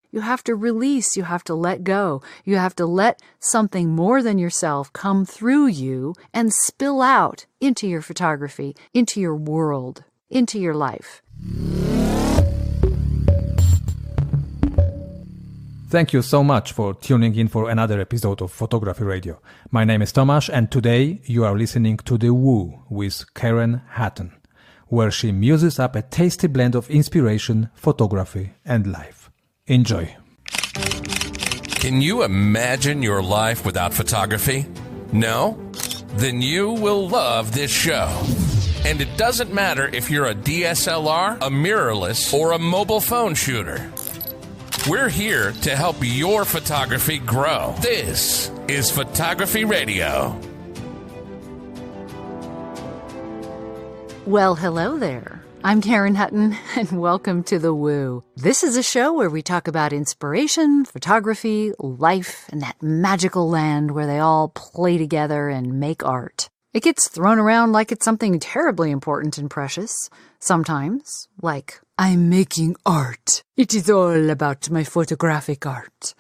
You have to release, you have to let go. You have to let something more than yourself come through you and spill out into your photography, into your world, into your life. Thank you so much for tuning in for another episode of Photography Radio. My name is Tomasz, and today you are listening to The Woo with Karen Hutton, where she muses up a tasty blend of inspiration, photography, and life. Enjoy. Can you imagine your life without photography? No? Then you will love this show. And it doesn't matter if you're a DSLR, a mirrorless, or a mobile phone shooter. We're here to help your photography grow. This is Photography Radio. Well, hello there. I'm Karen Hutton, and welcome to The Woo. This is a show where we talk about inspiration, photography, life, and that magical land where they all play together and make art. It gets thrown around like it's something terribly important and precious. Sometimes, like, I'm making art. It is all about my photographic art.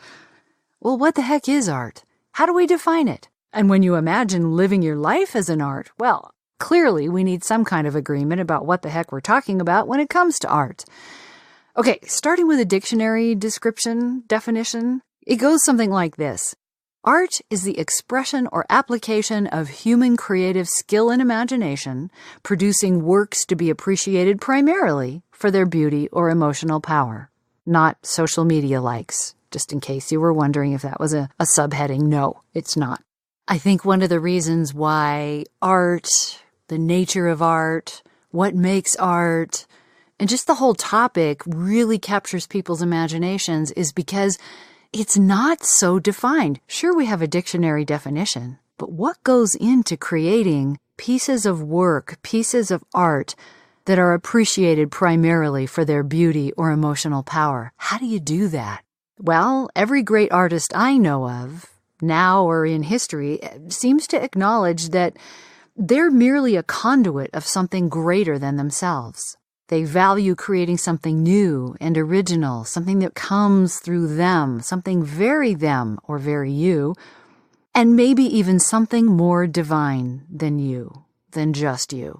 Well, what the heck is art? How do we define it? And when you imagine living your life as an art, well, clearly we need some kind of agreement about what the heck we're talking about when it comes to art. Okay, starting with a dictionary definition, it goes something like this. Art is the expression or application of human creative skill and imagination, producing works to be appreciated primarily for their beauty or emotional power. Not social media likes, just in case you were wondering if that was a subheading. No, it's not. I think one of the reasons why art, the nature of art, what makes art, and just the whole topic really captures people's imaginations is because it's not so defined. Sure, we have a dictionary definition, but what goes into creating pieces of work, pieces of art that are appreciated primarily for their beauty or emotional power? How do you do that? Well, every great artist I know of, now or in history, seems to acknowledge that they're merely a conduit of something greater than themselves. They value creating something new and original, something that comes through them, something very them or very you, and maybe even something more divine than you, than just you.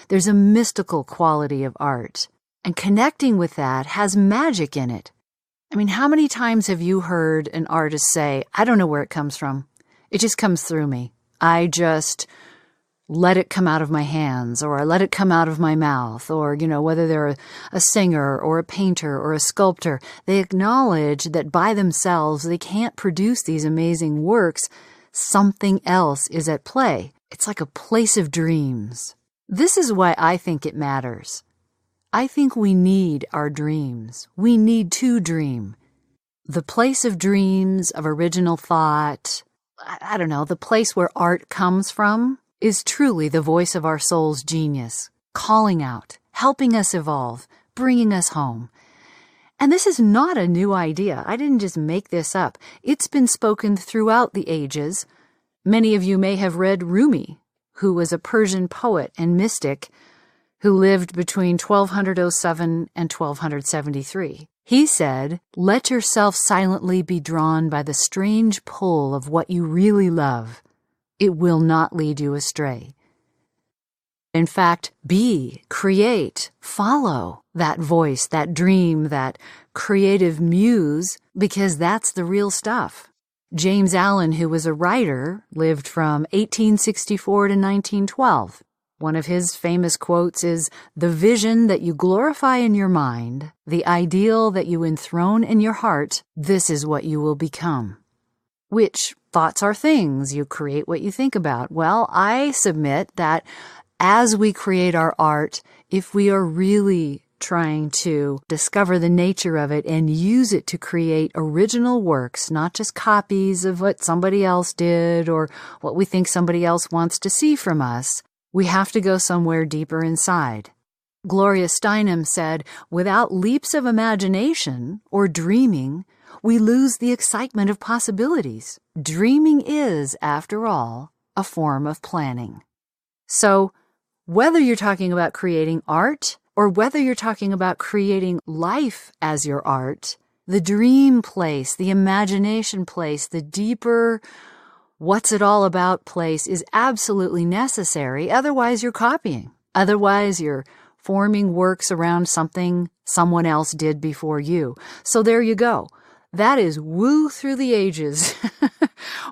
There's a mystical quality of art, and connecting with that has magic in it. I mean, how many times have you heard an artist say, I don't know where it comes from. It just comes through me. I just let it come out of my hands, or I let it come out of my mouth, or, whether they're a singer or a painter or a sculptor, they acknowledge that by themselves they can't produce these amazing works. Something else is at play. It's like a place of dreams. This is why I think it matters. I think we need our dreams. We need to dream. The place of dreams, of original thought, I don't know, the place where art comes from, is truly the voice of our soul's genius, calling out, helping us evolve, bringing us home. And this is not a new idea. I didn't just make this up. It's been spoken throughout the ages. Many of you may have read Rumi, who was a Persian poet and mystic who lived between 1207 and 1273. He said, "Let yourself silently be drawn by the strange pull of what you really love. It will not lead you astray." In fact, create, follow that voice, that dream, that creative muse, because that's the real stuff. James Allen, who was a writer, lived from 1864 to 1912. One of his famous quotes is, "The vision that you glorify in your mind, the ideal that you enthrone in your heart, this is what you will become." Which, thoughts are things. You create what you think about. Well, I submit that as we create our art, if we are really trying to discover the nature of it and use it to create original works, not just copies of what somebody else did or what we think somebody else wants to see from us, we have to go somewhere deeper inside. Gloria Steinem said, "Without leaps of imagination or dreaming, we lose the excitement of possibilities. Dreaming is, after all, a form of planning." So, whether you're talking about creating art or whether you're talking about creating life as your art, The dream place, the imagination place, the deeper what's it all about place is absolutely necessary. Otherwise, you're copying. Otherwise, you're forming works around something someone else did before you. So there you go. That is woo through the ages.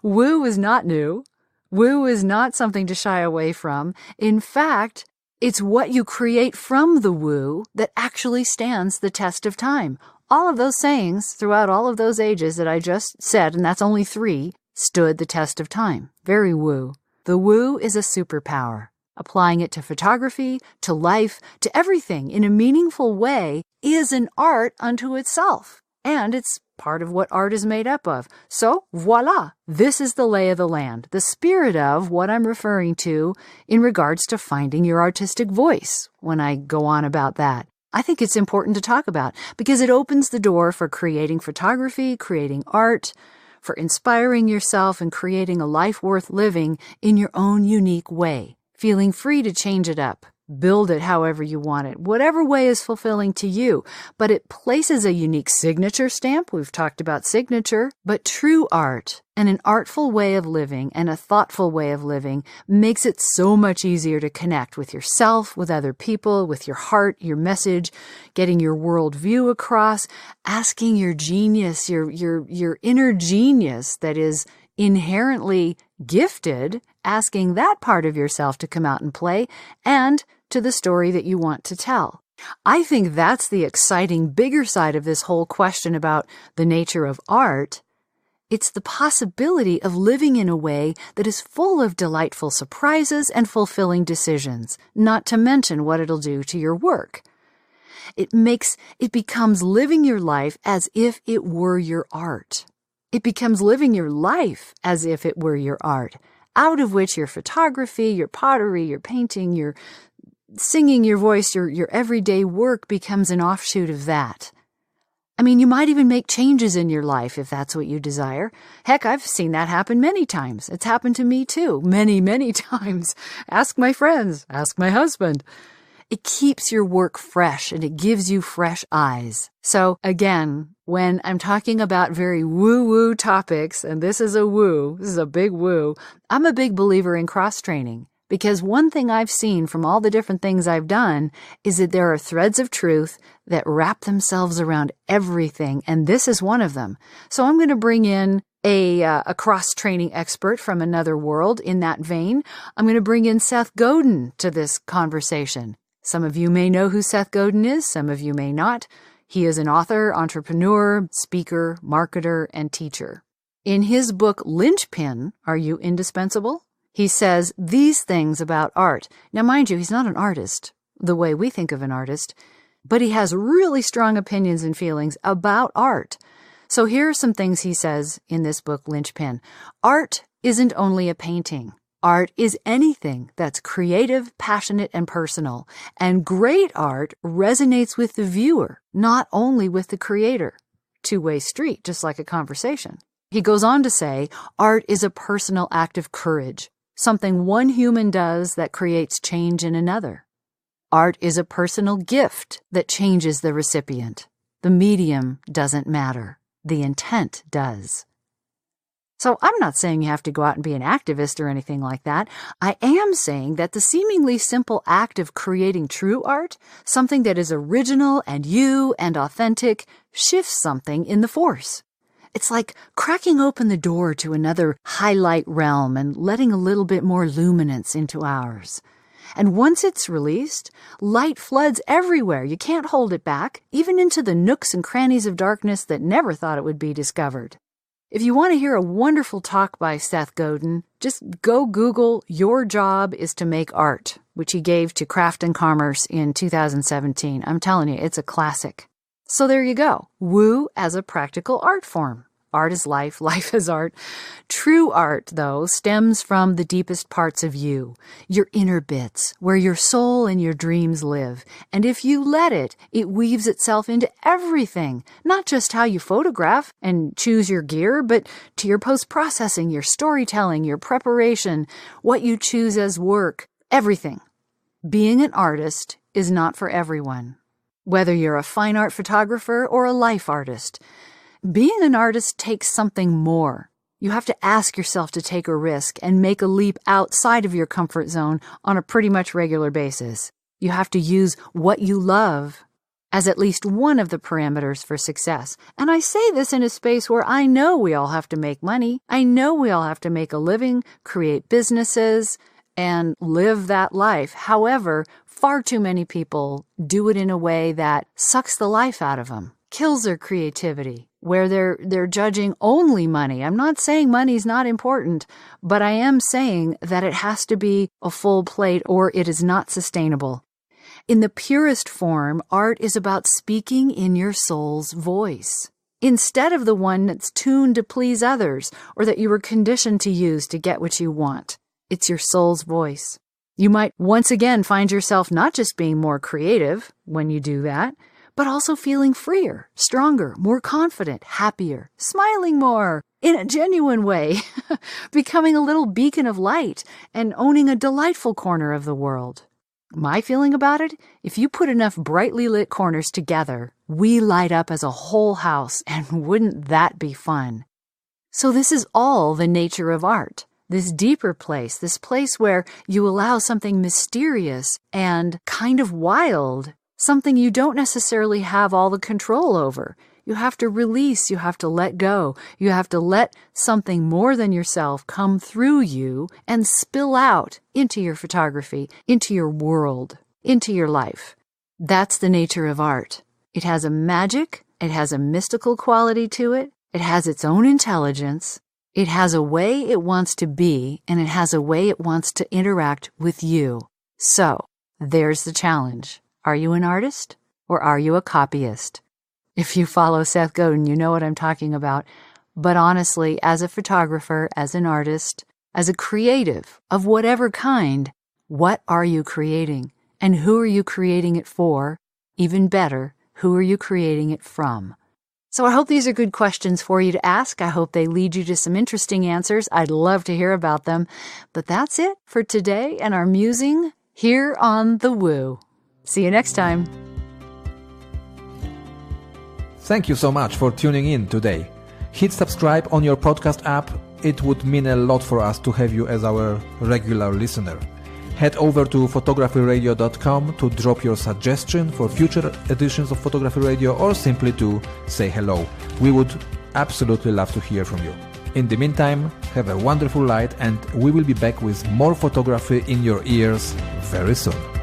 Woo is not new. Woo is not something to shy away from. In fact, it's what you create from the woo that actually stands the test of time. All of those sayings throughout all of those ages that I just said, and that's only 3, stood the test of time. Very woo. The woo is a superpower. Applying it to photography, to life, to everything in a meaningful way is an art unto itself. And it's part of what art is made up of. So, voila, this is the lay of the land, the spirit of what I'm referring to in regards to finding your artistic voice when I go on about that. I think it's important to talk about because it opens the door for creating photography, creating art, for inspiring yourself and creating a life worth living in your own unique way, feeling free to change it up. Build it however you want it, whatever way is fulfilling to you. But it places a unique signature stamp. We've talked about signature. But true art and an artful way of living and a thoughtful way of living makes it so much easier to connect with yourself, with other people, with your heart, your message, getting your worldview across, asking your genius, your inner genius that is inherently gifted, asking that part of yourself to come out and play, and to the story that you want to tell. I think that's the exciting, bigger side of this whole question about the nature of art. It's the possibility of living in a way that is full of delightful surprises and fulfilling decisions, not to mention what it'll do to your work. It becomes living your life as if it were your art. It becomes living your life as if it were your art, out of which your photography, your pottery, your painting, your singing, your voice, your everyday work becomes an offshoot of that. I mean, you might even make changes in your life if that's what you desire. Heck, I've seen that happen many times. It's happened to me too, many, many times. Ask my friends, ask my husband. It keeps your work fresh and it gives you fresh eyes. So again, when I'm talking about very woo-woo topics, and this is a woo, this is a big woo, I'm a big believer in cross-training. Because one thing I've seen from all the different things I've done is that there are threads of truth that wrap themselves around everything, and this is one of them. So I'm going to bring in a cross-training expert from another world in that vein. I'm going to bring in Seth Godin to this conversation. Some of you may know who Seth Godin is, some of you may not. He is an author, entrepreneur, speaker, marketer, and teacher. In his book, Linchpin, Are You Indispensable? He says these things about art. Now, mind you, he's not an artist, the way we think of an artist, but he has really strong opinions and feelings about art. So here are some things he says in this book, Linchpin. Art isn't only a painting. Art is anything that's creative, passionate, and personal. And great art resonates with the viewer, not only with the creator. Two-way street, just like a conversation. He goes on to say, art is a personal act of courage. Something one human does that creates change in another. Art is a personal gift that changes the recipient. The medium doesn't matter. The intent does. So I'm not saying you have to go out and be an activist or anything like that. I am saying that the seemingly simple act of creating true art, something that is original and you and authentic, shifts something in the force. It's like cracking open the door to another highlight realm and letting a little bit more luminance into ours. And once it's released, light floods everywhere. You can't hold it back, even into the nooks and crannies of darkness that never thought it would be discovered. If you want to hear a wonderful talk by Seth Godin, just go Google Your Job is to Make Art, which he gave to Craft and Commerce in 2017. I'm telling you, it's a classic. So there you go. Woo as a practical art form. Art is life, life is art. True art, though, stems from the deepest parts of you, your inner bits, where your soul and your dreams live. And if you let it, it weaves itself into everything, not just how you photograph and choose your gear, but to your post-processing, your storytelling, your preparation, what you choose as work, everything. Being an artist is not for everyone. Whether you're a fine art photographer or a life artist, Being an artist takes something more. You have to ask yourself to take a risk and make a leap outside of your comfort zone on a pretty much regular basis. You have to use what you love as at least one of the parameters for success. And I say this in a space where I know we all have to make money. I know we all have to make a living, create businesses, and live that life. However, far too many people do it in a way that sucks the life out of them, kills their creativity, where they're judging only money. I'm not saying money's not important, but I am saying that it has to be a full plate or it is not sustainable. In the purest form, art is about speaking in your soul's voice, instead of the one that's tuned to please others or that you were conditioned to use to get what you want. It's your soul's voice. You might once again find yourself not just being more creative when you do that, but also feeling freer, stronger, more confident, happier, smiling more in a genuine way, becoming a little beacon of light and owning a delightful corner of the world. My feeling about it, if you put enough brightly lit corners together, we light up as a whole house, and wouldn't that be fun? So this is all the nature of art, this deeper place, this place where you allow something mysterious and kind of wild, something you don't necessarily have all the control over. You have to release, you have to let go, you have to let something more than yourself come through you and spill out into your photography, into your world, into your life. That's the nature of art. It has a magic, it has a mystical quality to it, it has its own intelligence, it has a way it wants to be, and it has a way it wants to interact with you. So, there's the challenge. Are you an artist or are you a copyist? If you follow Seth Godin, you know what I'm talking about. But honestly, as a photographer, as an artist, as a creative of whatever kind, what are you creating? And who are you creating it for? Even better, who are you creating it from? So I hope these are good questions for you to ask. I hope they lead you to some interesting answers. I'd love to hear about them. But that's it for today and our musing here on The Woo. See you next time. Thank you so much for tuning in today. Hit subscribe on your podcast app. It would mean a lot for us to have you as our regular listener. Head over to photographyradio.com to drop your suggestion for future editions of Photography Radio or simply to say hello. We would absolutely love to hear from you. In the meantime, have a wonderful night and we will be back with more photography in your ears very soon.